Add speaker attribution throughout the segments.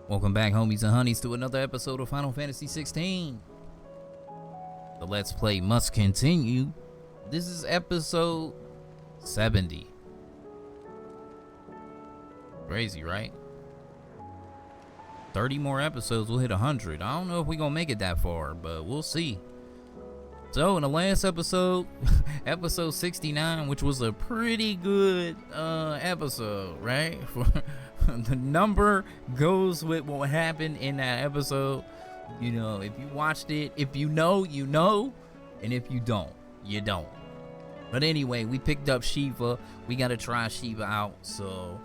Speaker 1: Welcome back, homies and honeys, to another episode of Final Fantasy XVI. The Let's Play must continue. This is episode 70. Crazy, right? 30 more episodes, we'll hit 100. I don't know if we're gonna make it that far, but we'll see. So, in the last episode, episode 69, which was a pretty good episode, right? The number goes with what happened in that episode. You know, if you watched it, if you know, you know, and if you don't, you don't. But anyway, we picked up Shiva. We got to try Shiva out. So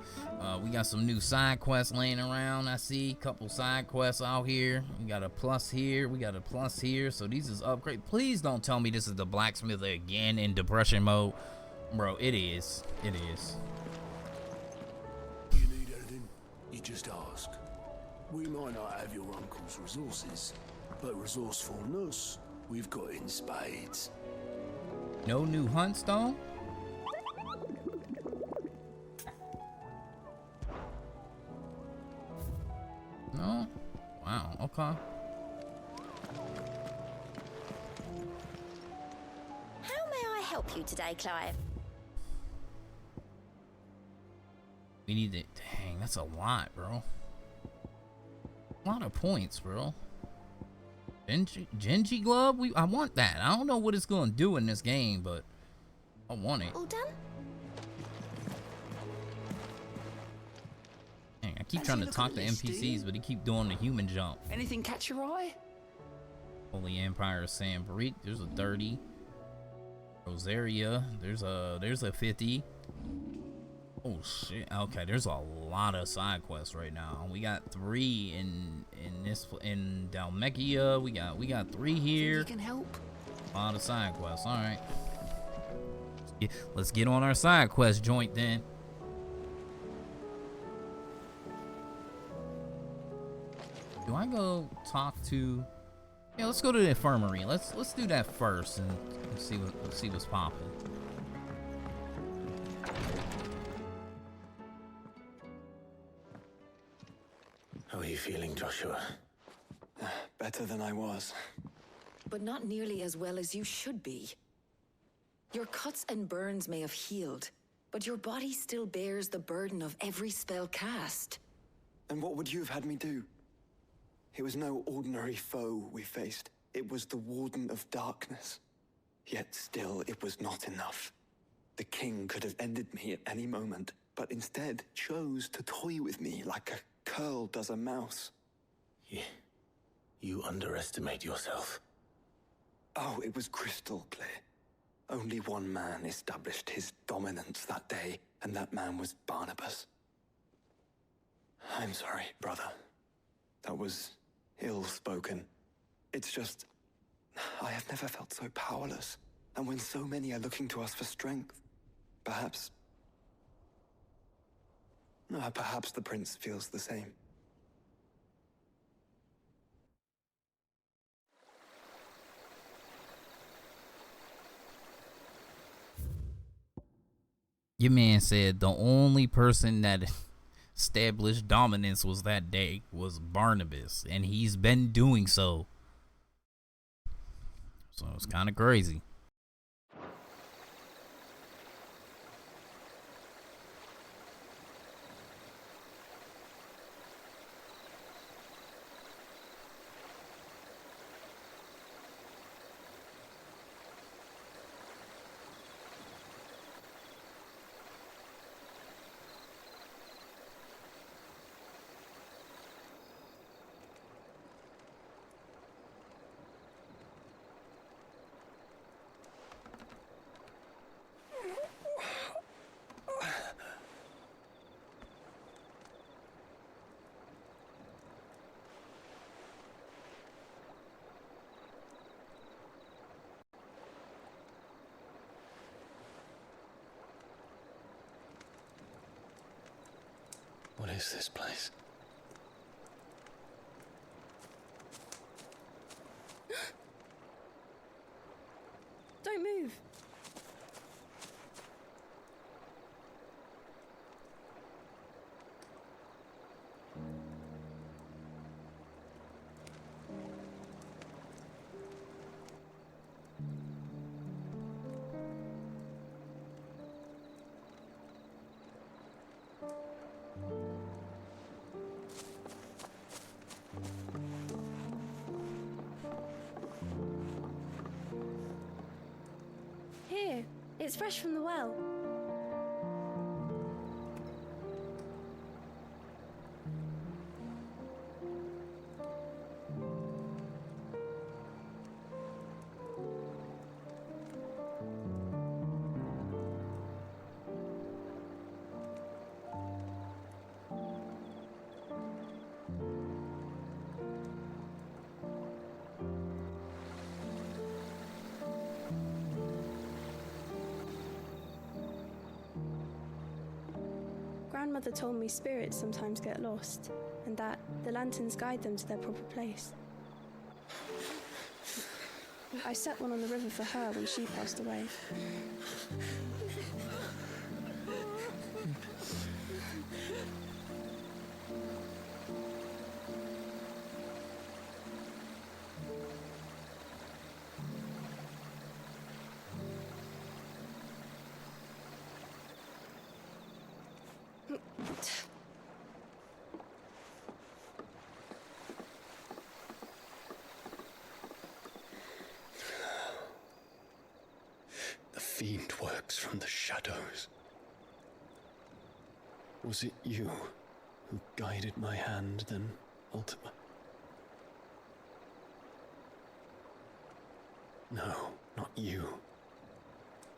Speaker 1: we got some new side quests laying around. I see a couple side quests out here. We got a plus here. We got a plus here. So these is upgrade. Please don't tell me this is the blacksmith again in depression mode. Bro, it is. It is.
Speaker 2: You need anything? You just ask. We might not have your uncle's resources, but resourcefulness we've got in spades.
Speaker 1: No new hunt stone? No? Wow, okay.
Speaker 3: How may I help you today, Clive?
Speaker 1: We need it. Dang, that's a lot, bro. A lot of points, bro. Genji glove? I want that. I don't know what it's gonna do in this game, but I want it.
Speaker 3: All done?
Speaker 1: Dang, I keep trying to talk to NPCs, but he keep doing the human jump.
Speaker 4: Anything catch your eye?
Speaker 1: Holy Empire Sam Barik, there's a 30. Rosaria, there's a 50. Oh shit. Okay, there's a lot of side quests right now. We got 3 in Dalmekia. We got 3 here.
Speaker 4: You can help.
Speaker 1: A lot of side quests. All right. Let's get on our side quest joint then. Do I go talk to? Yeah, let's go to the infirmary. Let's do that first and see what's popping.
Speaker 2: How are you feeling, Joshua?
Speaker 5: Better than I was.
Speaker 6: But not nearly as well as you should be. Your cuts and burns may have healed, but your body still bears the burden of every spell cast.
Speaker 5: And what would you have had me do? It was no ordinary foe we faced. It was the Warden of Darkness. Yet still, it was not enough. The king could have ended me at any moment, but instead chose to toy with me like a curl does a mouse.
Speaker 2: Yeah. You underestimate yourself.
Speaker 5: Oh, it was crystal clear. Only one man established his dominance that day, and that man was Barnabas. I'm sorry, brother. That was ill-spoken. It's just, I have never felt so powerless. And when so many are looking to us for strength, perhaps the prince feels the same.
Speaker 1: Your man said the only person that established dominance was that day was Barnabas, and he's been doing so. So it's kind of crazy.
Speaker 2: What is this place?
Speaker 3: Don't move.
Speaker 4: It's fresh from the well. Grandmother told me spirits sometimes get lost, and that the lanterns guide them to their proper place. I set one on the river for her when she passed away.
Speaker 2: The fiend works from the shadows. Was it you who guided my hand then, Ultima? No, not you.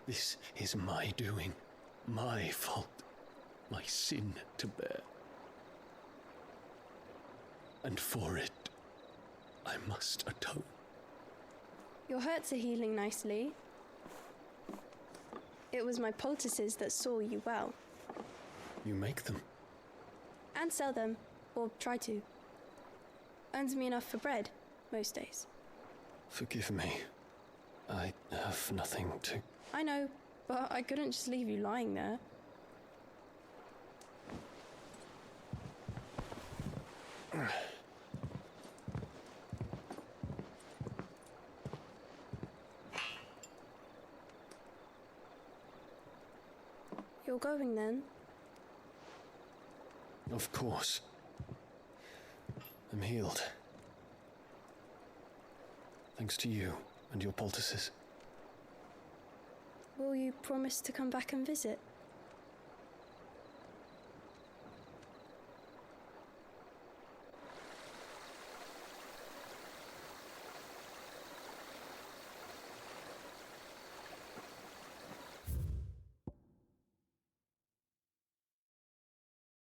Speaker 2: This is my doing, my fault, my sin to bear. And for it, I must atone.
Speaker 4: Your hurts are healing nicely. It was my poultices that saw you well.
Speaker 2: You make them?
Speaker 4: And sell them, or try to. Earns me enough for bread, most days.
Speaker 2: Forgive me. I have nothing to...
Speaker 4: I know, but I couldn't just leave you lying there. You're going then?
Speaker 2: Of course. I'm healed. Thanks to you and your poultices.
Speaker 4: Will you promise to come back and visit?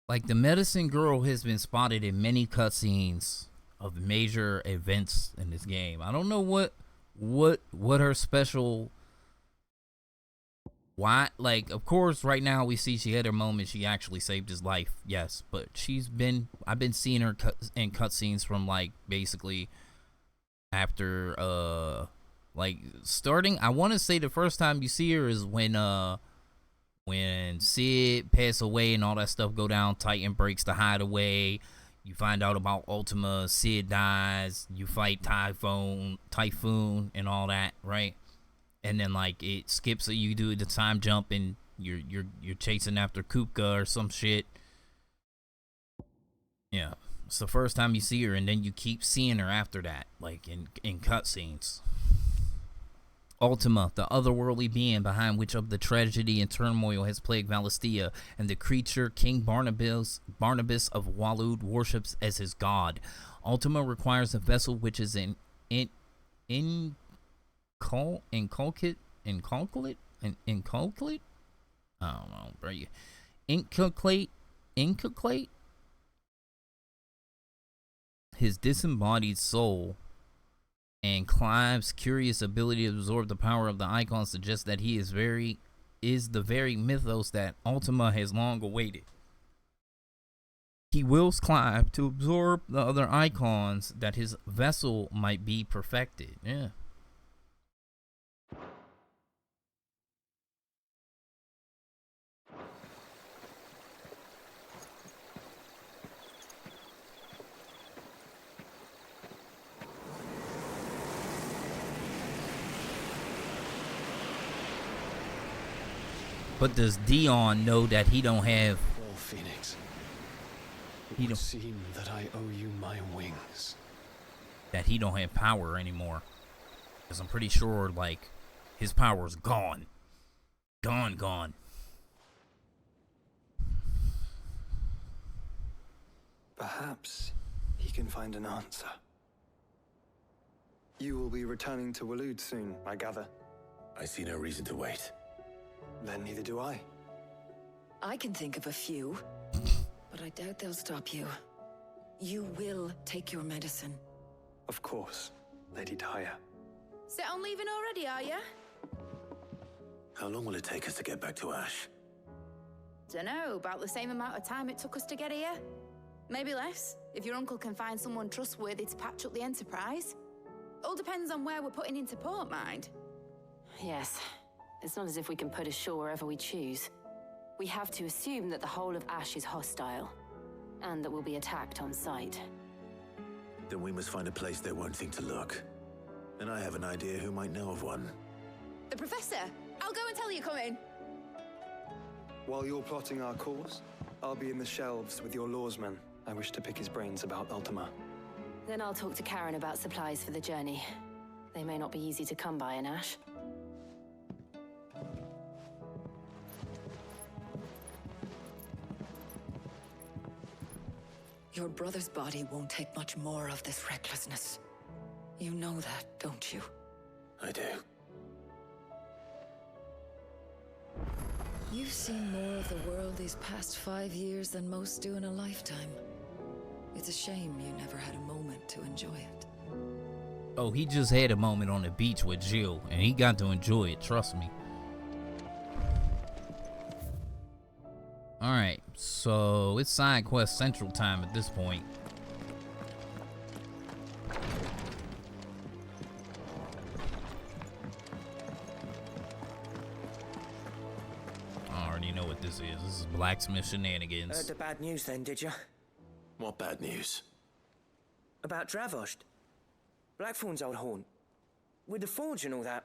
Speaker 1: Like, the medicine girl has been spotted in many cutscenes of major events in this game. I don't know what her special... Why? Like, of course, right now we see she had her moment. She actually saved his life, yes. But I've been seeing her in cutscenes from, like, basically after, like, starting. I want to say the first time you see her is when Sid passed away and all that stuff go down. Titan breaks the hideaway. You find out about Ultima. Sid dies. You fight Typhoon and all that, right? And then, like, it skips, so you do the time jump and you're chasing after Kupka or some shit. Yeah, it's the first time you see her, and then you keep seeing her after that, like in cutscenes. Ultima, the otherworldly being behind which of the tragedy and turmoil has plagued Valistia, and the creature King Barnabas of Walud worships as his god. Ultima requires a vessel which is inculcate. I don't know, bro. Inculcate his disembodied soul. And Clive's curious ability to absorb the power of the icon suggests that he is the very mythos that Ultima has long awaited. He wills Clive to absorb the other icons that his vessel might be perfected. Yeah. But does Dion know that he don't have...
Speaker 2: Well, Phoenix, it would seem that I owe you my wings.
Speaker 1: That he don't have power anymore. Because I'm pretty sure, like, his power's gone. Gone.
Speaker 5: Perhaps he can find an answer. You will be returning to Waloed soon, I gather.
Speaker 2: I see no reason to wait.
Speaker 5: Then neither do I.
Speaker 6: I can think of a few, but I doubt they'll stop you. You will take your medicine.
Speaker 5: Of course, Lady Daya.
Speaker 3: Set on leaving already, are you?
Speaker 2: How long will it take us to get back to Ash?
Speaker 3: Dunno, about the same amount of time it took us to get here. Maybe less, if your uncle can find someone trustworthy to patch up the Enterprise. All depends on where we're putting into port, mind.
Speaker 7: Yes. It's not as if we can put ashore wherever we choose. We have to assume that the whole of Ash is hostile, and that we'll be attacked on sight.
Speaker 2: Then we must find a place they won't think to look. And I have an idea who might know of one.
Speaker 3: The Professor! I'll go and tell you coming!
Speaker 5: While you're plotting our course, I'll be in the shelves with your lawsman. I wish to pick his brains about Ultima.
Speaker 7: Then I'll talk to Karen about supplies for the journey. They may not be easy to come by in Ash.
Speaker 6: Your brother's body won't take much more of this recklessness. You know that, don't you?
Speaker 2: I do.
Speaker 6: You've seen more of the world these past 5 years than most do in a lifetime. It's a shame you never had a moment to enjoy it.
Speaker 1: Oh, he just had a moment on the beach with Jill, and he got to enjoy it, trust me. Alright, so it's side quest central time at this point. I already know what this is. This is blacksmith shenanigans.
Speaker 8: Heard the bad news then, did you?
Speaker 2: What bad news?
Speaker 8: About Dravost. Blackthorn's old haunt. With the forge and all that.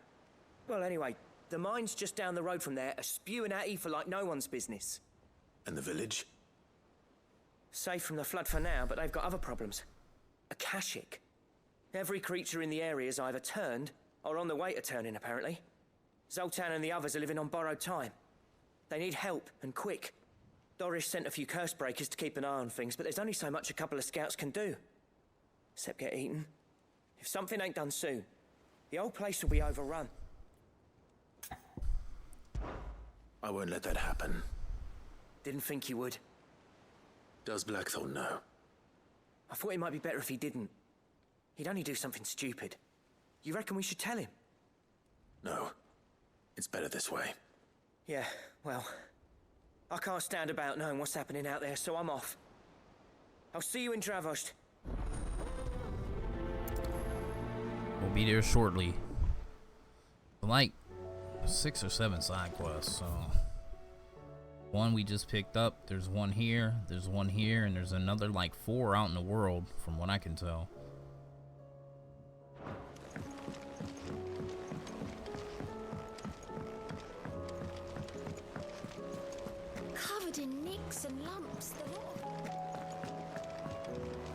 Speaker 8: Well, anyway, the mines just down the road from there are spewing out ether like no one's business.
Speaker 2: And the village?
Speaker 8: Safe from the flood for now, but they've got other problems. Akashic. Every creature in the area is either turned or on the way to turning, apparently. Zoltan and the others are living on borrowed time. They need help, and quick. Dorish sent a few curse breakers to keep an eye on things, but there's only so much a couple of scouts can do. Except get eaten. If something ain't done soon, the whole place will be overrun.
Speaker 2: I won't let that happen.
Speaker 8: Didn't think you would.
Speaker 2: Does Blackthorn know?
Speaker 8: I thought it might be better if he didn't. He'd only do something stupid. You reckon we should tell him?
Speaker 2: No. It's better this way.
Speaker 8: Yeah, well, I can't stand about knowing what's happening out there, so I'm off. I'll see you in Dravost.
Speaker 1: We'll be there shortly. Like 6 or 7 side quests, so one we just picked up, there's one here, and there's another like 4 out in the world from what I can tell.
Speaker 3: Covered in nicks and lumps, the lot.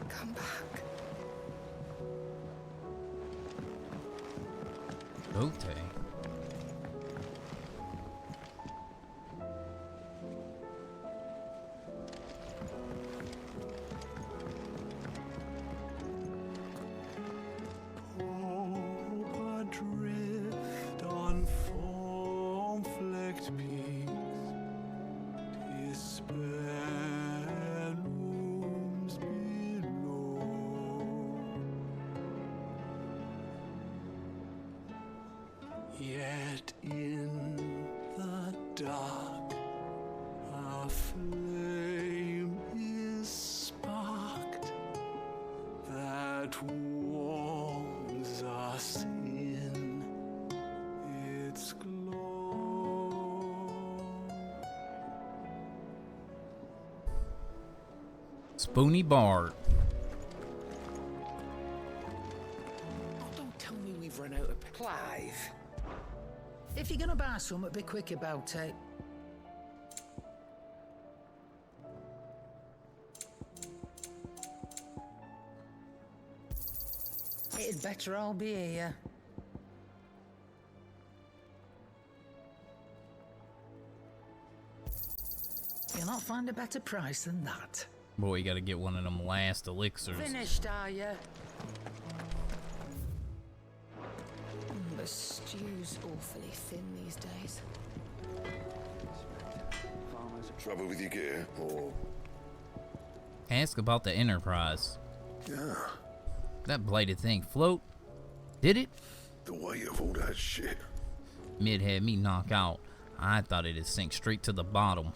Speaker 6: Come back.
Speaker 1: Okay.
Speaker 2: Adrift on foam-flecked peaks, despair looms below. Yet in the dark, a flame is sparked that warms us in its glow.
Speaker 1: Spoony Bard.
Speaker 9: Oh, don't tell me we've run out of...
Speaker 10: Clive, if you're gonna buy something, be quick about it. It'd better all be here. find a better price than that.
Speaker 1: Boy, you gotta get one of them last elixirs.
Speaker 10: Finished, are you?
Speaker 6: The stew's awfully thin these days.
Speaker 2: Trouble with your gear, or...
Speaker 1: Ask about the Enterprise.
Speaker 2: Yeah,
Speaker 1: That blighted thing float? Did it?
Speaker 2: the weight of all that shit.
Speaker 1: Mid had me knock out. I thought it'd sink straight to the bottom.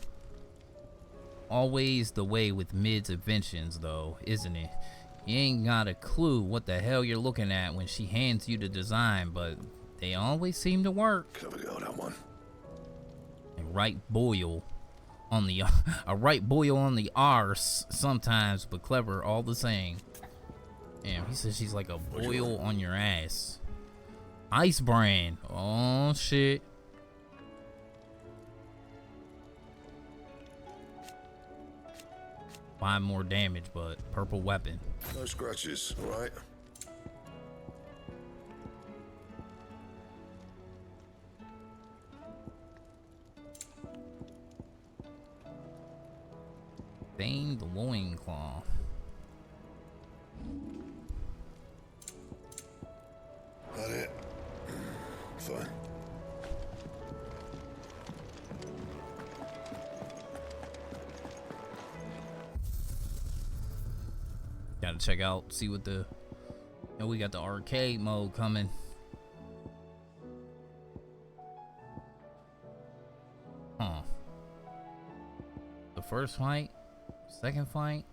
Speaker 1: Always the way with Mid's inventions, though, isn't it? You ain't got a clue what the hell you're looking at when she hands you the design, but they always seem to work.
Speaker 2: Clever girl, that one.
Speaker 1: A right boil on the arse sometimes, but clever all the same. Damn, he says she's like a boil on your ass. Ice brand. Oh shit. Five more damage, but purple weapon.
Speaker 2: No scratches, all right?
Speaker 1: Stained loincloth.
Speaker 2: That it? Fine.
Speaker 1: Gotta check out, see what the... Oh, we got the arcade mode coming. Huh. The first fight? Second fight?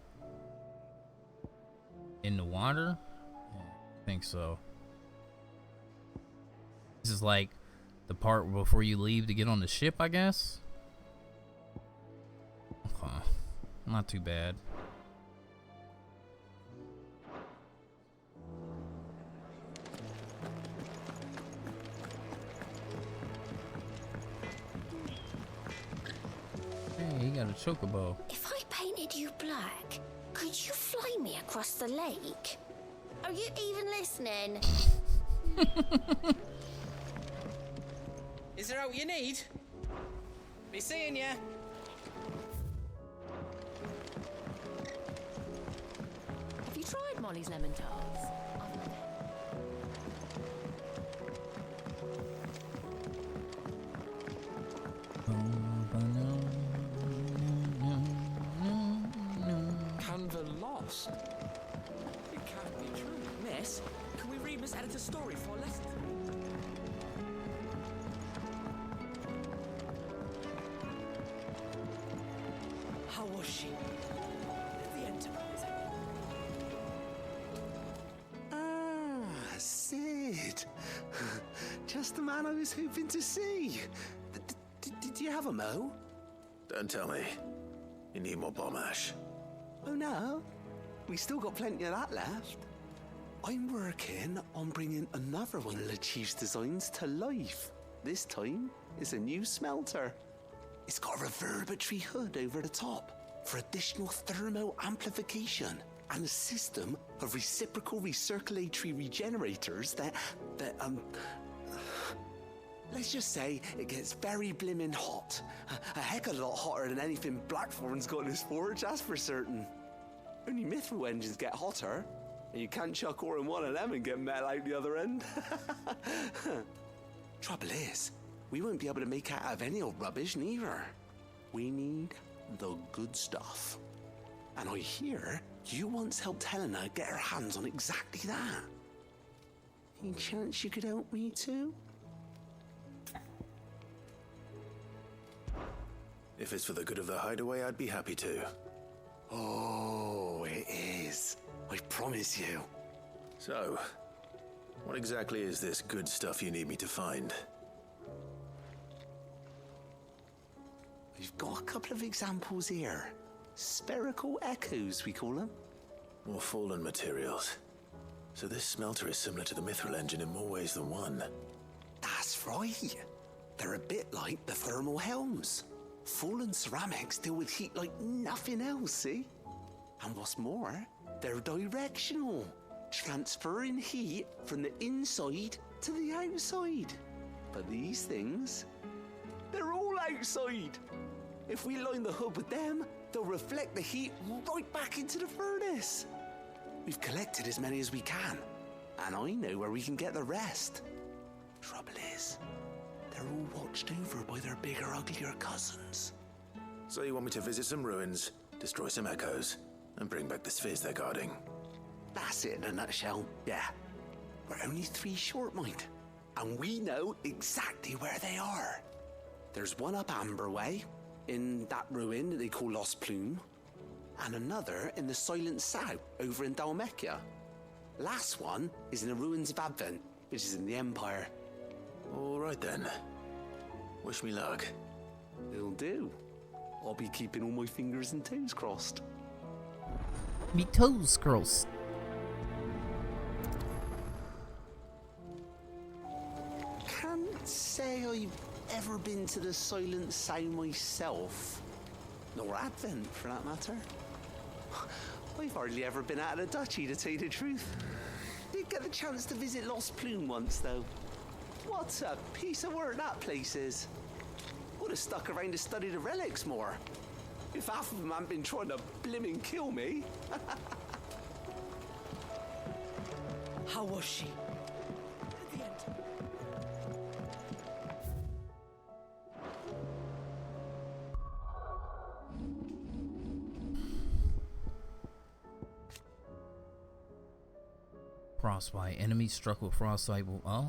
Speaker 1: In the water? Yeah, I think so. This is like the part before you leave to get on the ship, I guess? Okay. Not too bad. Hey, he got a chocobo.
Speaker 11: If I painted you black, could you fly me across the lake? Are you even listening?
Speaker 8: Is there what you need? Be seeing ya.
Speaker 7: Have you tried Molly's lemon tarts?
Speaker 9: Canva lost. It can't be true. Miss, can we read Miss Editor's story for a lesson? How was she? The Enterprise.
Speaker 12: Ah, Sid. Just the man I was hoping to see. Did you have a mo?
Speaker 2: Don't tell me. You need more bomb ash.
Speaker 12: Oh no, we still got plenty of that left. I'm working on bringing another one of the Chief's designs to life. This time, it's a new smelter. It's got a reverberatory hood over the top for additional thermo amplification and a system of reciprocal recirculatory regenerators that let's just say it gets very blimmin' hot. A heck of a lot hotter than anything Blackthorn's got in his forge, that's for certain. Only mithril engines get hotter, and you can't chuck ore in one of them and get metal out the other end. Trouble is, we won't be able to make out of any old rubbish neither. We need the good stuff. And I hear you once helped Helena get her hands on exactly that. Any chance you could help me too?
Speaker 2: If it's for the good of the hideaway, I'd be happy to.
Speaker 12: Oh, it is. I promise you.
Speaker 2: So, what exactly is this good stuff you need me to find?
Speaker 12: We've got a couple of examples here. Spherical echoes, we call them.
Speaker 2: More fallen materials. So this smelter is similar to the mithril engine in more ways than one.
Speaker 12: That's right. They're a bit like the thermal helms. Fallen ceramics deal with heat like nothing else, see? And what's more, they're directional, transferring heat from the inside to the outside. But these things, they're all outside. If we line the hub with them, they'll reflect the heat right back into the furnace. We've collected as many as we can, and I know where we can get the rest. Trouble is, they're all watched over by their bigger, uglier cousins.
Speaker 2: So you want me to visit some ruins, destroy some echoes, and bring back the spheres they're guarding?
Speaker 12: That's it in a nutshell, yeah. We're only 3 short, mind, and we know exactly where they are. There's one up Amber Way, in that ruin that they call Lost Plume, and another in the Silent South over in Dalmekia. Last one is in the ruins of Advent, which is in the Empire.
Speaker 2: All right then. Wish me luck.
Speaker 12: It'll do. I'll be keeping all my fingers and toes crossed.
Speaker 1: Me toes crossed.
Speaker 12: Can't say I've ever been to the Silent South myself. Nor Advent, for that matter. I've hardly ever been out of the duchy, to tell you the truth. Did get the chance to visit Lost Plume once, though. What a piece of work that place is. Would have stuck around to study the relics more. If half of them hadn't been trying to blimmin' kill me.
Speaker 9: How was she? At the end.
Speaker 1: Frostbite. Enemy struck with frostbite will. Oh.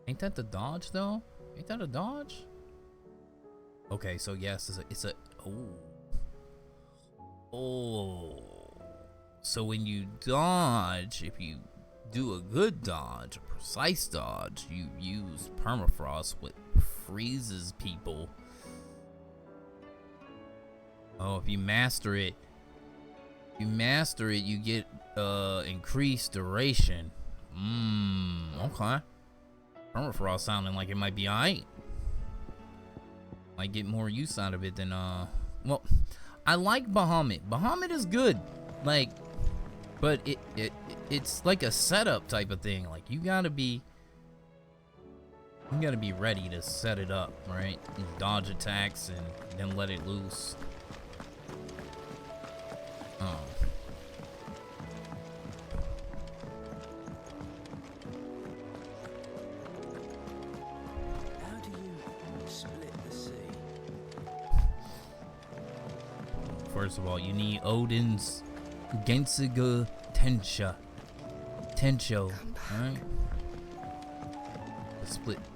Speaker 1: Ain't that the dodge though? Ain't that a dodge? Okay, so yes, it's a oh. So when you dodge, if you do a good dodge, a precise dodge, you use permafrost, which freezes people. Oh, if you master it, you get increased duration. Okay. Permafrost sounding like it might be alright. Might get more use out of it than well, I like Bahamut. Bahamut is good. Like, but it's like a setup type of thing. Like you gotta be ready to set it up, right? And dodge attacks and then let it loose. Oh.
Speaker 9: How do you split the sea?
Speaker 1: First of all, you need Odin's Gensuga Tensho, alright?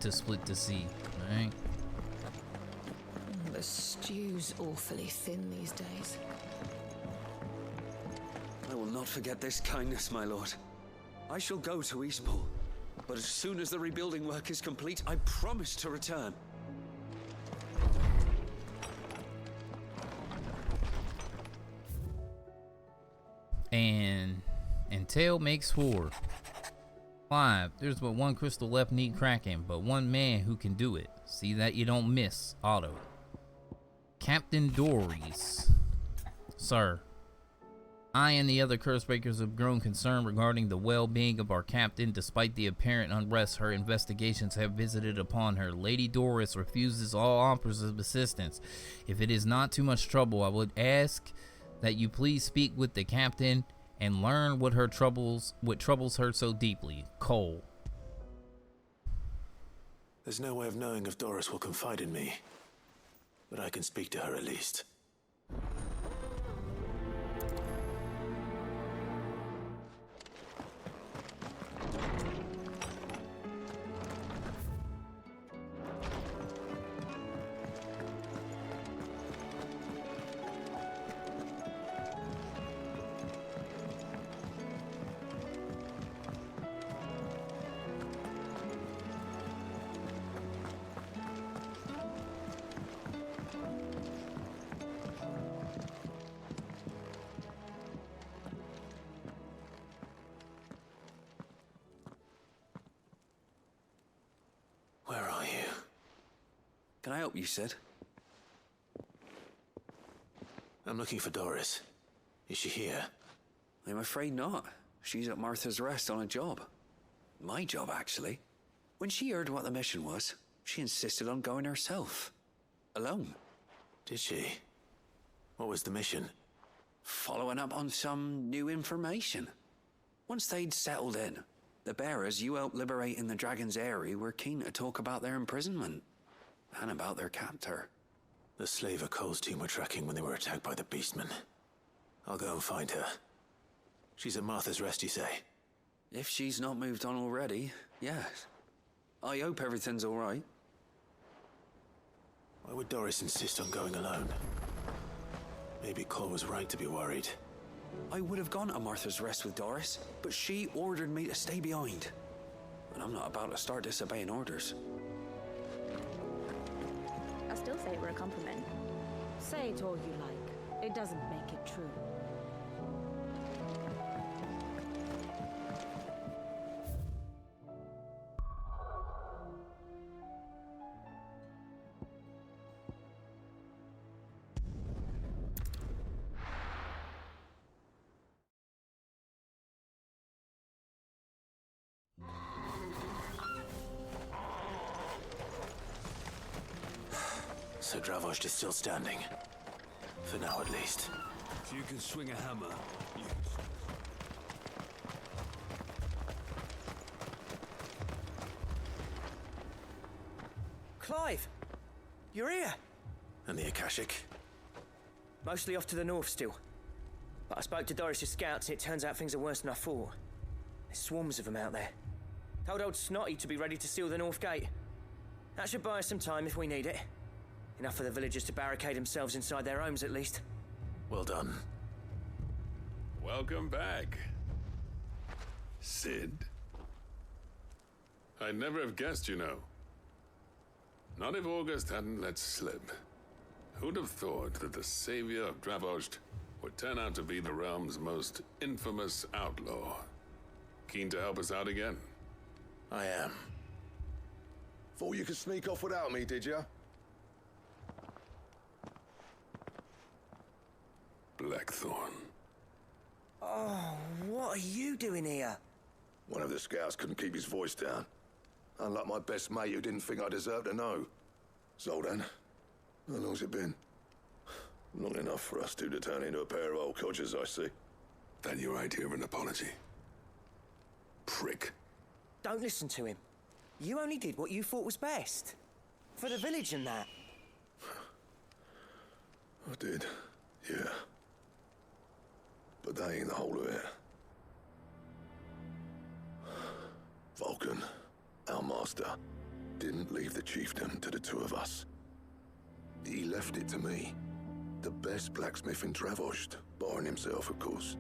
Speaker 1: To split the sea, alright?
Speaker 6: The stew's awfully thin these days.
Speaker 13: I will not forget this kindness, my lord. I shall go to Eastpool, but as soon as the rebuilding work is complete, I promise to return.
Speaker 1: And tail makes 4. 5. There's but one crystal left need cracking, but one man who can do it. See that you don't miss. Otto. Captain Dories. Sir, I and the other Cursebreakers have grown concerned regarding the well-being of our captain. Despite the apparent unrest her investigations have visited upon her, Lady Doris refuses all offers of assistance. If it is not too much trouble, I would ask that you please speak with the captain and learn what troubles her so deeply. Cole.
Speaker 2: There's no way of knowing if Doris will confide in me, but I can speak to her at least. Where are you?
Speaker 13: Can I help you, Sid?
Speaker 2: I'm looking for Doris. Is she here?
Speaker 13: I'm afraid not. She's at Martha's Rest on a job. My job, actually. When she heard what the mission was, She insisted on going herself. Alone.
Speaker 2: Did she? What was the mission?
Speaker 13: Following up on some new information. Once they'd settled in, the bearers you helped liberate in the Dragon's Eyrie were keen to talk about their imprisonment. And about their captor.
Speaker 2: The slaver Cole's team were tracking when they were attacked by the Beastmen. I'll go and find her. She's at Martha's Rest, you say?
Speaker 13: If she's not moved on already, yes. I hope everything's all right.
Speaker 2: Why would Doris insist on going alone? Maybe Cole was right to be worried.
Speaker 13: I would have gone to Martha's Rest with Doris, but she ordered me to stay behind. And I'm not about to start disobeying orders.
Speaker 14: I still say it were a compliment.
Speaker 15: Say it all you like. It doesn't make it true.
Speaker 2: So Dravost is still standing. For now, at least.
Speaker 16: If you can swing a hammer, you can...
Speaker 8: Clive! You're here!
Speaker 2: And the Akashic?
Speaker 8: Mostly off to the north still. But I spoke to Doris's scouts and it turns out things are worse than I thought. There's swarms of them out there. Told old Snotty to be ready to seal the north gate. That should buy us some time if we need it. Enough for the villagers to barricade themselves inside their homes, at least.
Speaker 2: Well done.
Speaker 17: Welcome back, Sid. I'd never have guessed, you know. Not if August hadn't let slip. Who'd have thought that the savior of Dravost would turn out to be the realm's most infamous outlaw? Keen to help us out again?
Speaker 2: I am.
Speaker 18: Thought you could sneak off without me, did you?
Speaker 17: Blackthorn.
Speaker 8: Oh, what are you doing here?
Speaker 18: One of the scouts couldn't keep his voice down. Unlike my best mate who didn't think I deserved to know. Zoldan, how long's it been? Long enough for us two to turn into a pair of old codgers, I see.
Speaker 17: That your idea of an apology? Prick.
Speaker 8: Don't listen to him. You only did what you thought was best. For the village and that.
Speaker 18: I did, yeah. But that ain't the whole of it. Vulcan, our master, didn't leave the chiefdom to the two of us. He left it to me. The best blacksmith in Dravost, barring himself, of course.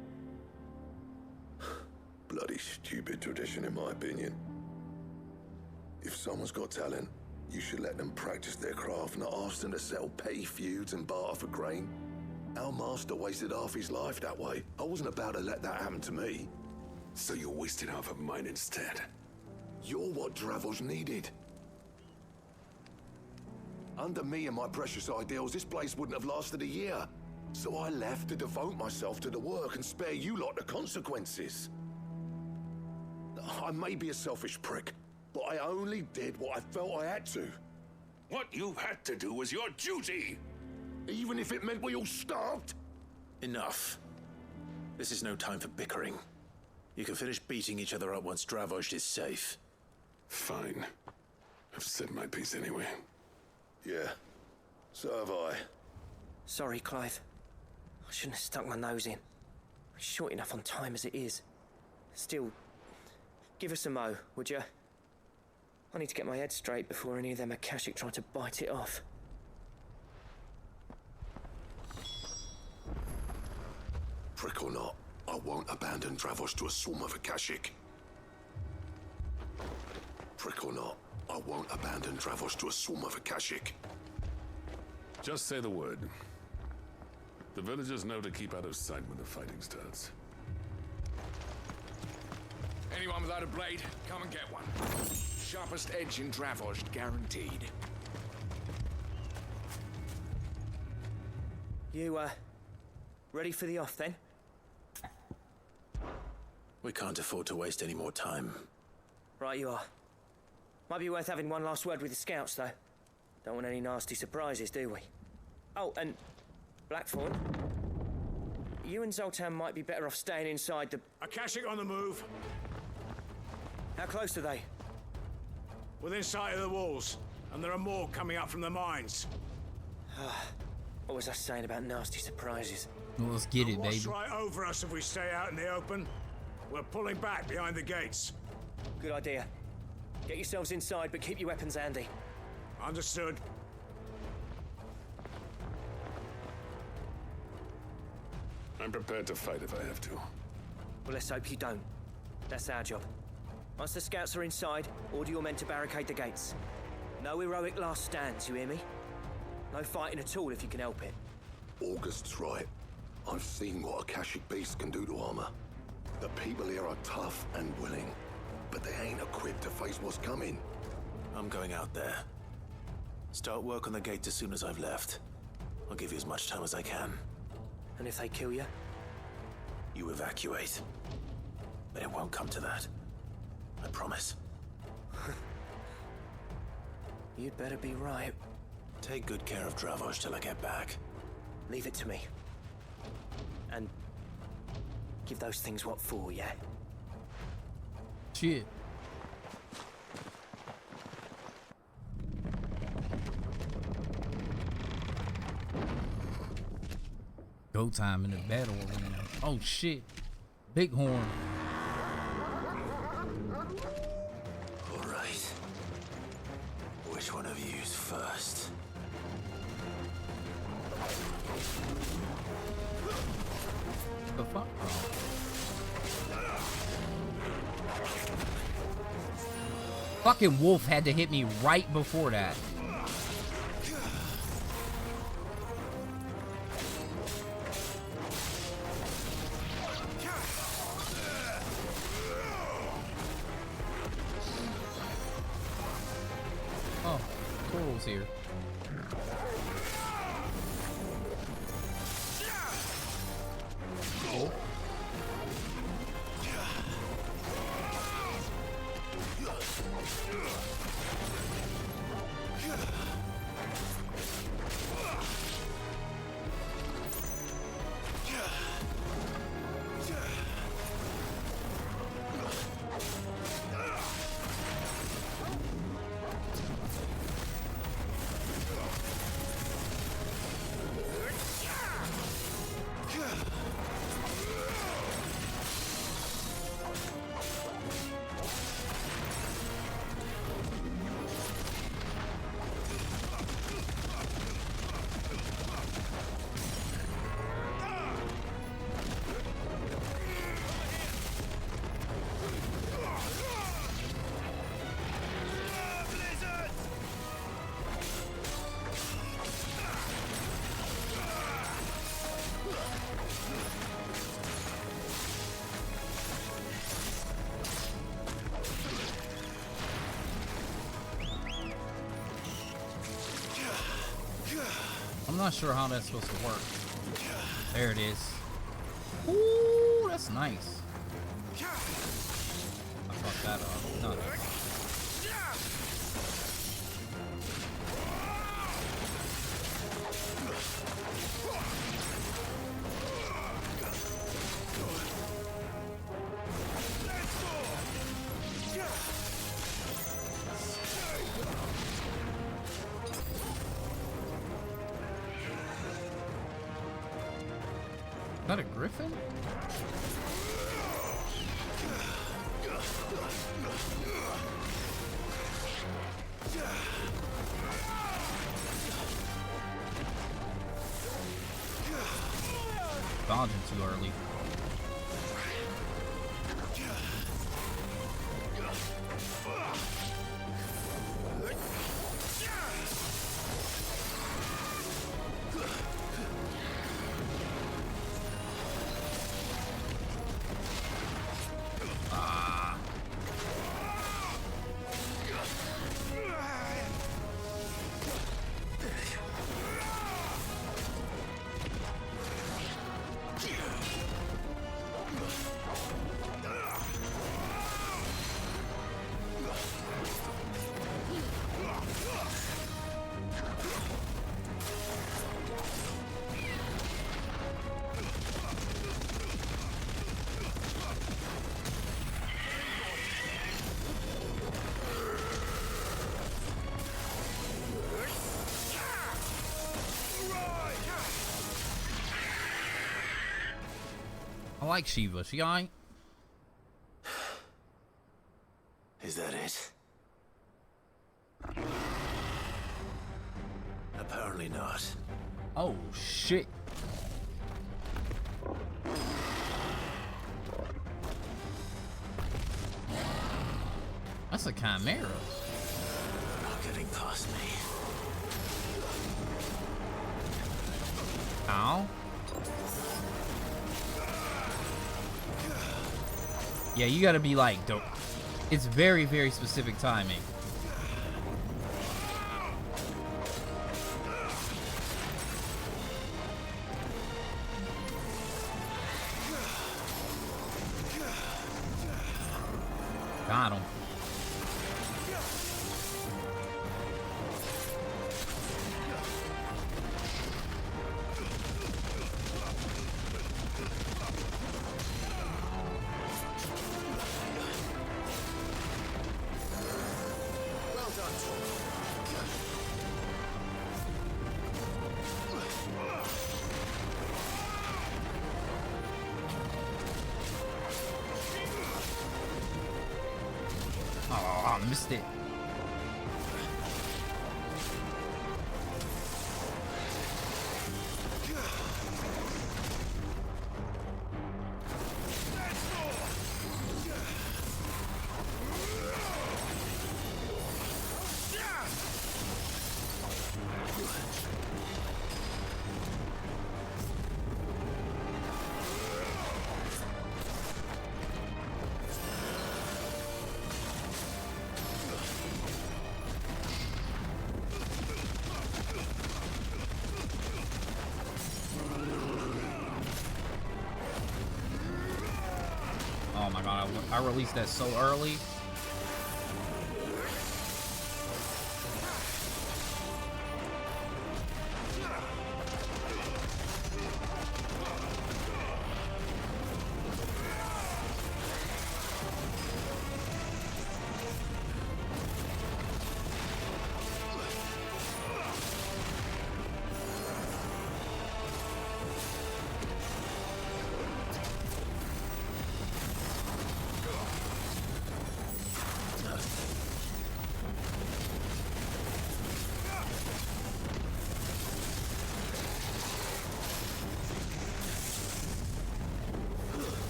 Speaker 18: Bloody stupid tradition, in my opinion. If someone's got talent, you should let them practice their craft, not ask them to settle petty feuds and barter for grain. Our master wasted half his life that way. I wasn't about to let that happen to me.
Speaker 17: So you wasted half of mine instead?
Speaker 18: You're what Dravost needed. Under me and my precious ideals, this place wouldn't have lasted a year. So I left to devote myself to the work and spare you lot the consequences. I may be a selfish prick, but I only did what I felt I had to.
Speaker 17: What you had to do was your duty!
Speaker 18: Even if it meant we all starved?
Speaker 2: Enough. This is no time for bickering. You can finish beating each other up once Dravost is safe.
Speaker 17: Fine. I've said my piece anyway.
Speaker 18: Yeah, so have I.
Speaker 8: Sorry, Clive. I shouldn't have stuck my nose in. We're short enough on time as it is. Still, give us a mo, would you? I need to get my head straight before any of them Akashic try to bite it off.
Speaker 18: Prick or not, I won't abandon Dravost to a swarm of Akashic. Prick or not, I won't abandon Dravost to a swarm of Akashic.
Speaker 17: Just say the word. The villagers know to keep out of sight when the fighting starts.
Speaker 9: Anyone without a blade, come and get one. Sharpest edge in Dravost, guaranteed.
Speaker 8: You, ready for the off, then?
Speaker 2: We can't afford to waste any more time.
Speaker 8: Right you are. Might be worth having one last word with the scouts, though. Don't want any nasty surprises, do we? Oh, and Blackthorn, you and Zoltan might be better off staying inside the...
Speaker 19: Akashic on the move.
Speaker 8: How close are they?
Speaker 19: Within sight of the walls, and there are more coming up from the mines.
Speaker 8: What was I saying about nasty surprises?
Speaker 1: Well, let's get it, baby.
Speaker 19: Watch right over us if we stay out in the open. We're pulling back behind the gates.
Speaker 8: Good idea. Get yourselves inside, but keep your weapons handy.
Speaker 19: Understood.
Speaker 17: I'm prepared to fight if I have to.
Speaker 8: Well, let's hope you don't. That's our job. Once the scouts are inside, order your men to barricade the gates. No heroic last stands, you hear me? No fighting at all if you can help it.
Speaker 18: August's right. I've seen what Akashic beasts can do to armor. The people here are tough and willing, but they ain't equipped to face what's coming.
Speaker 20: I'm going out there. Start work on the gate as soon as I've left. I'll give you as much time as I can.
Speaker 8: And if they kill you?
Speaker 20: You evacuate. But it won't come to that. I promise.
Speaker 8: You'd better be right.
Speaker 20: Take good care of Dravoj till I get back.
Speaker 8: Leave it to me. And give those things what for, yeah?
Speaker 1: Shit. Go time in the battle arena. Oh shit. Bighorn.
Speaker 20: All right. Which one of you's first?
Speaker 1: The fuck? Fucking wolf had to hit me right before that. Oh, Coral's here. Cool. I'm not sure how that's supposed to work. There it is. Ooh, that's nice. I fucked that up. No. Is that a griffin? Dodging too early. I like Shiva. She alright?
Speaker 20: Is that it? Apparently not.
Speaker 1: Oh, shit. That's a chimera.
Speaker 20: Not getting past me.
Speaker 1: Ow. Yeah, you gotta be like, dope. It's very, very specific timing. Got him. Oh, I missed it. Oh my god, I released that so early.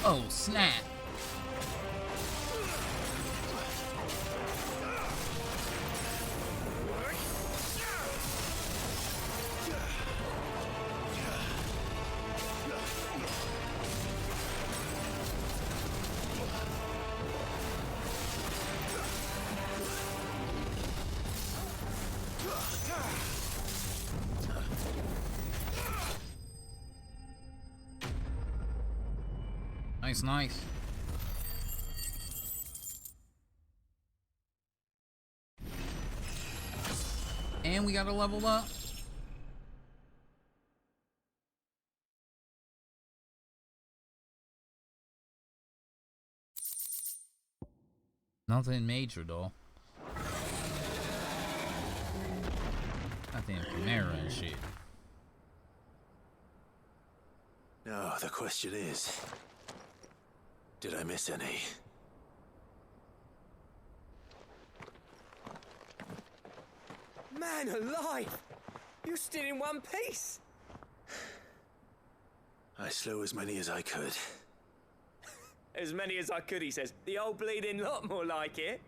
Speaker 1: Oh, snap. Nice, nice. And we gotta level up. Nothing major though. Nothing Chimera and shit.
Speaker 20: Now, the question is, did I miss any?
Speaker 8: Man alive! You're still in one piece!
Speaker 20: I slew as many as I could.
Speaker 8: As many as I could, he says. The old bleeding lot, more like it.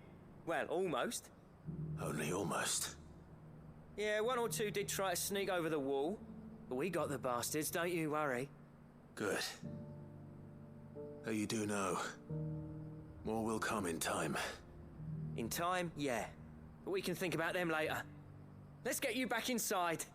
Speaker 8: Well, almost.
Speaker 20: Only almost.
Speaker 8: Yeah, one or two did try to sneak over the wall. But we got the bastards, don't you worry.
Speaker 20: Good. Though you do know, more will come in time.
Speaker 8: In time, yeah. But we can think about them later. Let's get you back inside.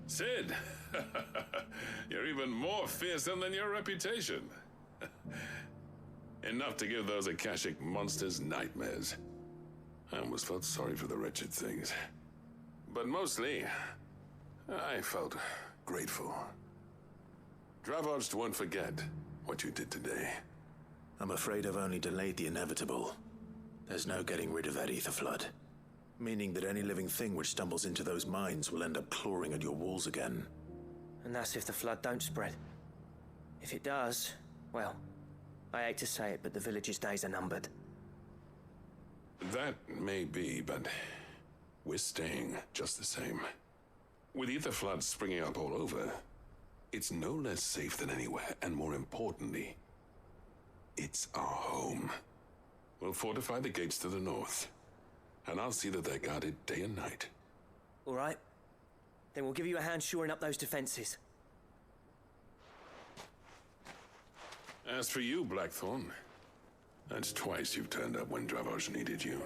Speaker 17: Sid, you're even more fearsome than your reputation. Enough to give those Akashic monsters nightmares. I almost felt sorry for the wretched things. But mostly, I felt grateful. Dravoged won't forget what you did today.
Speaker 20: I'm afraid I've only delayed the inevitable. There's no getting rid of that ether flood. Meaning that any living thing which stumbles into those mines will end up clawing at your walls again.
Speaker 8: And that's if the flood don't spread. If it does, well, I hate to say it, but the village's days are numbered.
Speaker 17: That may be, but we're staying just the same. With ether floods springing up all over, it's no less safe than anywhere, and more importantly, it's our home. We'll fortify the gates to the north, and I'll see that they're guarded day and night.
Speaker 8: All right. Then we'll give you a hand shoring up those defenses.
Speaker 17: As for you, Blackthorn, that's twice you've turned up when Dravoj needed you.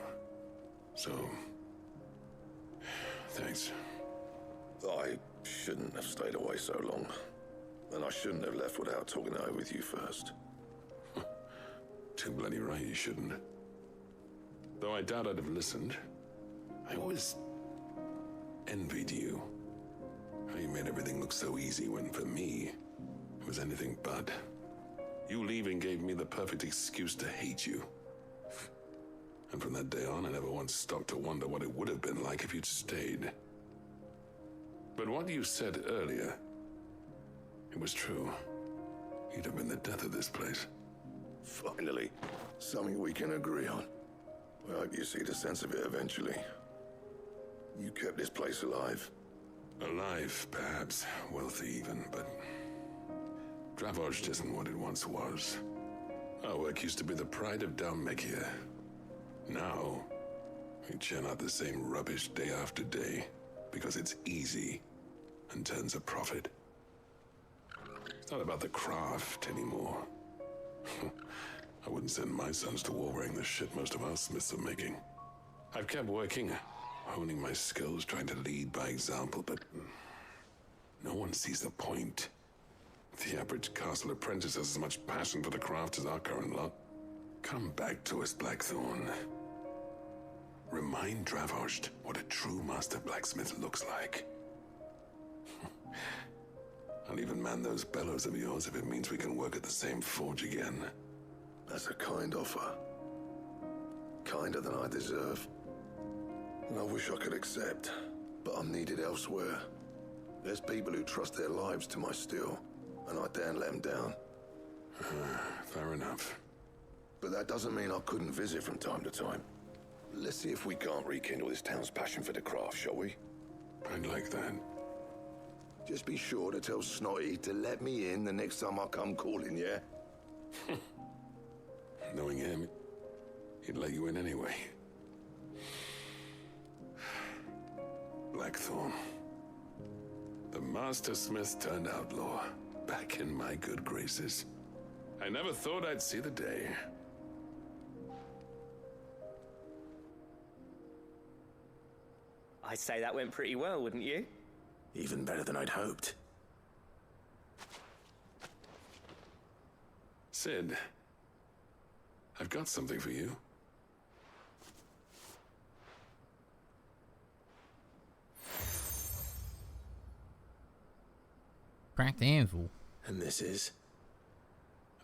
Speaker 17: So, thanks.
Speaker 18: I shouldn't have stayed away so long. And I shouldn't have left without talking it over with you first.
Speaker 17: Too bloody right you shouldn't. Though I doubt I'd have listened. I always envied you. How you made everything look so easy when, for me, it was anything but. You leaving gave me the perfect excuse to hate you. And from that day on, I never once stopped to wonder what it would have been like if you'd stayed. But what you said earlier, it was true. You'd have been the death of this place.
Speaker 18: Finally, something we can agree on. I hope you see the sense of it eventually. You kept this place alive.
Speaker 17: Alive, perhaps. Wealthy even, but Dravoj isn't what it once was. Our work used to be the pride of Dalmekia. Now, we churn out the same rubbish day after day because it's easy and turns a profit. It's not about the craft anymore. I wouldn't send my sons to war wearing the shit most of our smiths are making. I've kept working, honing my skills, trying to lead by example, but no one sees the point. The average castle apprentice has as much passion for the craft as our current lot. Come back to us, Blackthorn. Remind Dravoj what a true master blacksmith looks like. I'll even man those bellows of yours if it means we can work at the same forge again.
Speaker 18: That's a kind offer. Kinder than I deserve. And I wish I could accept, but I'm needed elsewhere. There's people who trust their lives to my steel, and I daren't let them down.
Speaker 17: Fair enough.
Speaker 18: But that doesn't mean I couldn't visit from time to time. Let's see if we can't rekindle this town's passion for the craft, shall we?
Speaker 17: I'd like that.
Speaker 18: Just be sure to tell Snotty to let me in the next time I come calling, yeah?
Speaker 17: Knowing him, he'd let you in anyway. Blackthorn. The Master Smith turned outlaw, back in my good graces. I never thought I'd see the day.
Speaker 8: I'd say that went pretty well, wouldn't you?
Speaker 20: Even better than I'd hoped.
Speaker 17: Sid, I've got something for you.
Speaker 1: Cracked anvil.
Speaker 20: And this is?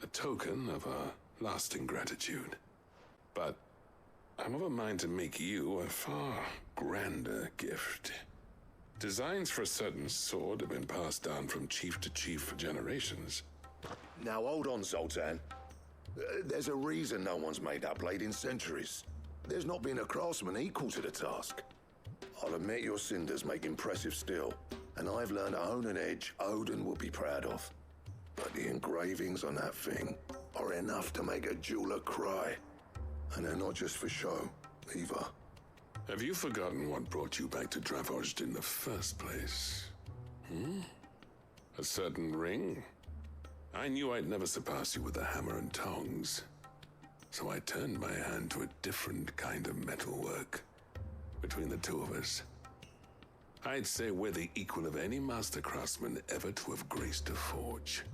Speaker 17: A token of our lasting gratitude. But I'm of a mind to make you a far grander gift. Designs for a certain sword have been passed down from chief to chief for generations.
Speaker 18: Now hold on, Zoltan. There's a reason no one's made that blade in centuries. There's not been a craftsman equal to the task. I'll admit your cinders make impressive steel, and I've learned to own an edge Odin will be proud of. But the engravings on that thing are enough to make a jeweler cry. And they're not just for show, either.
Speaker 17: Have you forgotten what brought you back to Dravozd in the first place? A certain ring? I knew I'd never surpass you with a hammer and tongs. So I turned my hand to a different kind of metalwork. Between the two of us, I'd say we're the equal of any master craftsman ever to have graced a forge.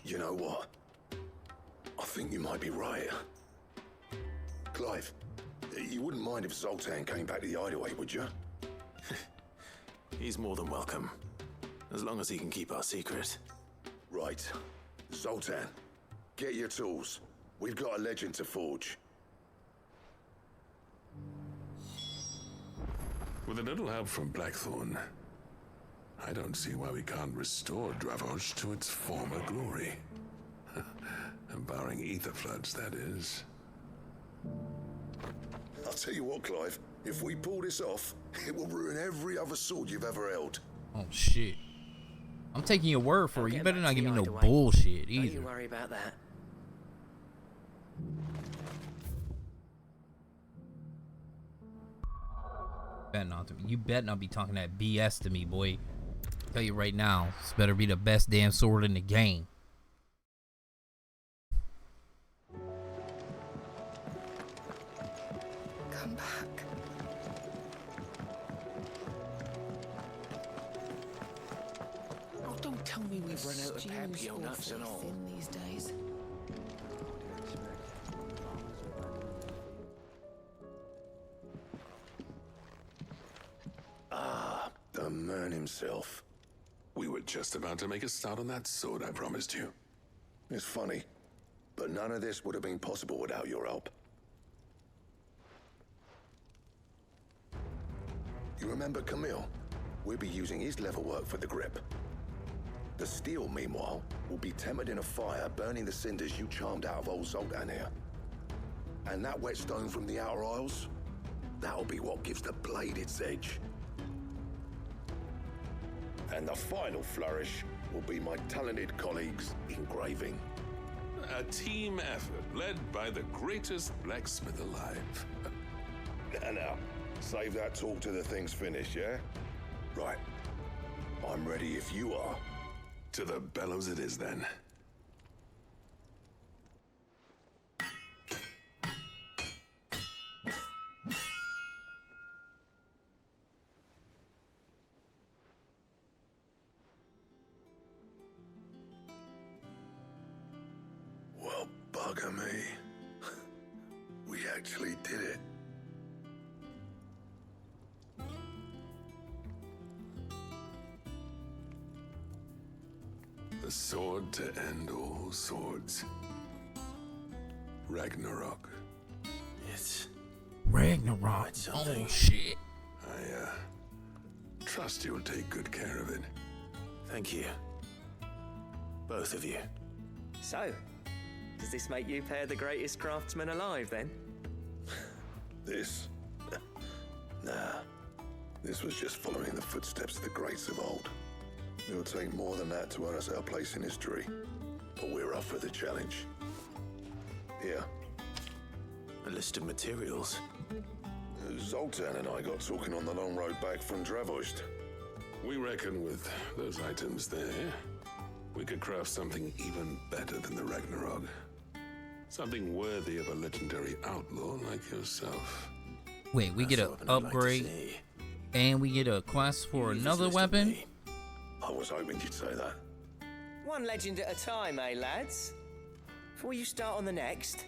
Speaker 18: You know what? I think you might be right. Clive, you wouldn't mind if Zoltan came back to the hideaway, would you?
Speaker 20: He's more than welcome. As long as he can keep our secret.
Speaker 18: Right. Zoltan, get your tools. We've got a legend to forge.
Speaker 17: With a little help from Blackthorn, I don't see why we can't restore Dravozd to its former glory. Barring ether floods, that is.
Speaker 18: I'll tell you what, Clive. If we pull this off, it will ruin every other sword you've ever held.
Speaker 1: Oh, shit. I'm taking your word for it. You better not give me no bullshit either.
Speaker 8: Don't you worry about that.
Speaker 1: You better not be talking that BS to me, boy. Tell you right now, this better be the best damn sword in the game.
Speaker 6: Come back.
Speaker 8: Oh, don't tell me we've run out of papio nuts and all.
Speaker 6: Thin these days.
Speaker 18: Ah, the man himself.
Speaker 17: We were just about to make a start on that sword I promised you.
Speaker 18: It's funny, but none of this would have been possible without your help. You remember Camille? We'll be using his leatherwork for the grip. The steel, meanwhile, will be tempered in a fire, burning the cinders you charmed out of old Zoltan here. And that whetstone from the Outer Isles, that'll be what gives the blade its edge. And the final flourish will be my talented colleagues' engraving.
Speaker 17: A team effort led by the greatest blacksmith alive.
Speaker 18: Now, save that talk till the thing's finished, yeah? Right. I'm ready if you are.
Speaker 17: To the bellows it is, then.
Speaker 18: Well, bugger me. We actually did it.
Speaker 17: The sword to end all swords. Ragnarok.
Speaker 20: It's
Speaker 1: Ragnarok. Oh shit.
Speaker 17: I trust you'll take good care of it.
Speaker 20: Thank you. Both of you.
Speaker 8: So, does this make you pair the greatest craftsmen alive, then?
Speaker 18: This? Nah. This was just following the footsteps of the greats of old. It'll take more than that to earn us our place in history, but we're up for the challenge. Here.
Speaker 20: A list of materials.
Speaker 18: Zoltan and I got talking on the long road back from Dravost.
Speaker 17: We reckon with those items there, we could craft something even better than the Ragnarok. Something worthy of a legendary outlaw like yourself.
Speaker 1: Wait, we get an upgrade and we get a quest for another weapon?
Speaker 18: I was hoping you'd say that.
Speaker 8: One legend at a time, eh, lads? Before you start on the next,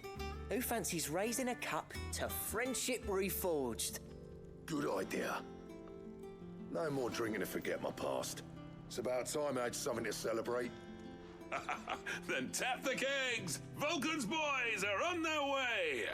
Speaker 8: who fancies raising a cup to friendship reforged?
Speaker 18: Good idea. No more drinking to forget my past. It's about time I had something to celebrate.
Speaker 17: Then tap the kegs! Vulcan's boys are on their way!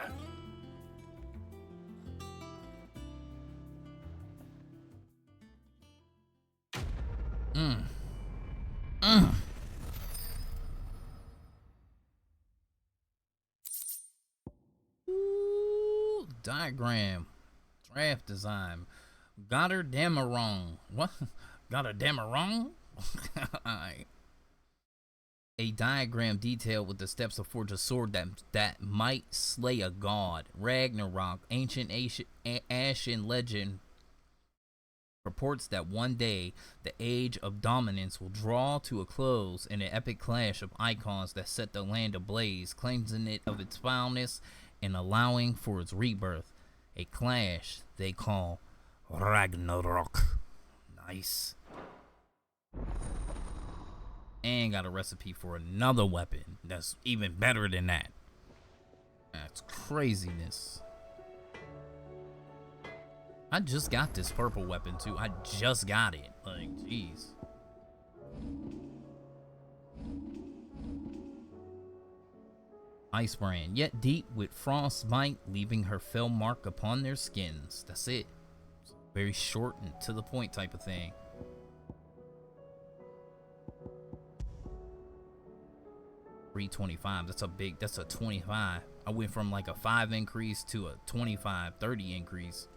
Speaker 1: Ooh, diagram. Draft design. Got her damn wrong. What? Got her damn wrong? Alright. A diagram detailed with the steps to forge a sword that might slay a god. Ragnarok, ancient Ashen legend reports that one day the age of dominance will draw to a close in an epic clash of icons that set the land ablaze, cleansing it of its foulness and allowing for its rebirth. A clash they call Ragnarok. Nice. And got a recipe for another weapon that's even better than that. That's craziness. I just got this purple weapon too. I just got it. Like, jeez. Ice brand, yet deep with frostbite, leaving her fell mark upon their skins. That's it. It's very short and to the point type of thing. $325. That's a 25. I went from like a 5 increase to a 25, 30 increase.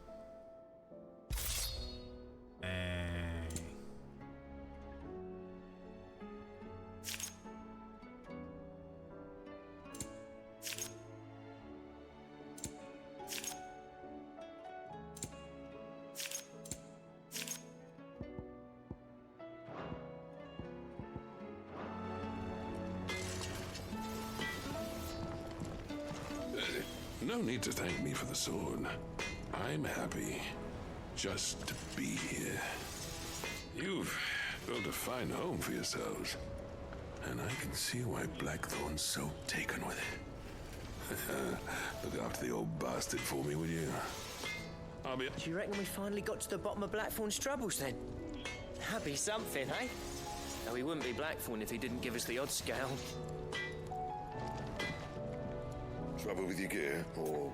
Speaker 17: No need to thank me for the sword. I'm happy just to be here. You've built a fine home for yourselves, and I can see why Blackthorn's so taken with it. Look after the old bastard for me, will you?
Speaker 8: Do you reckon we finally got to the bottom of Blackthorn's troubles then? That'd be something, eh? Though he wouldn't be Blackthorn if he didn't give us the odd scale.
Speaker 18: Trouble with your gear, or...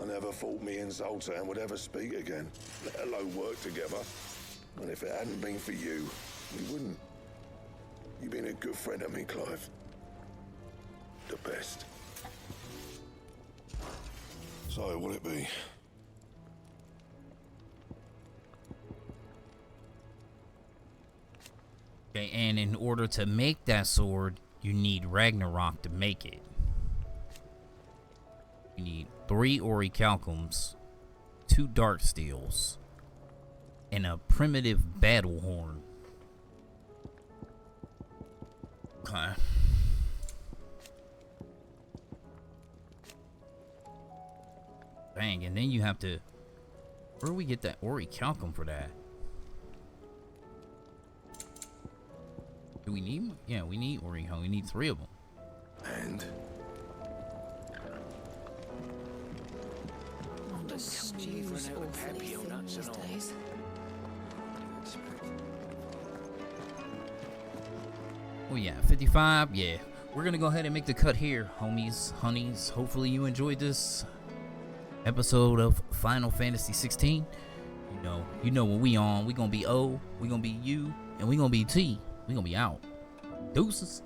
Speaker 18: I never thought me and Zoltan would ever speak again, let alone work together. And if it hadn't been for you, we wouldn't. You've been a good friend of me, Clive. The best. So, what'll it be?
Speaker 1: Okay, and in order to make that sword, you need Ragnarok to make it. You need 3 orichalcums, 2 dark steels, and a primitive battle horn. Okay. Dang, and then you have to... Where do we get that orichalcum for that? Do we need... Yeah, we need orichalcum. We need 3 of them.
Speaker 18: And...
Speaker 1: Oh yeah, 55. Yeah, we're gonna go ahead and make the cut here, homies, honeys. Hopefully you enjoyed this episode of Final Fantasy 16. You know what we on. We gonna be O, we gonna be U, and we gonna be T. We gonna be out. Deuces.